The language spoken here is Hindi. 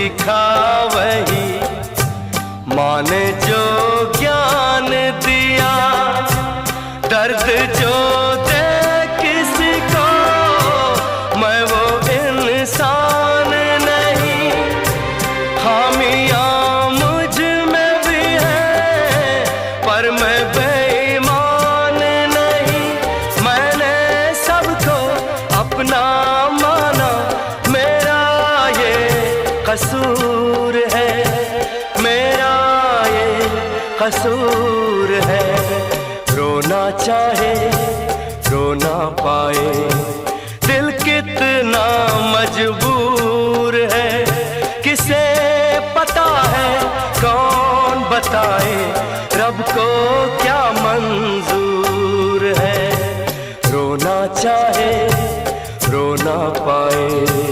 सीखा वही माँ ने जो ज्ञान दिया, दर्द जो दे किसी को मैं वो इंसान नहीं। खामियां मुझ में भी है पर मैं बेईमान नहीं। मैंने सबको अपना माना, मेरा ये कसूर है, मेरा ये कसूर है। रोना चाहे रो ना पाए, दिल कितना मजबूर है। किसे पता है, कौन बताए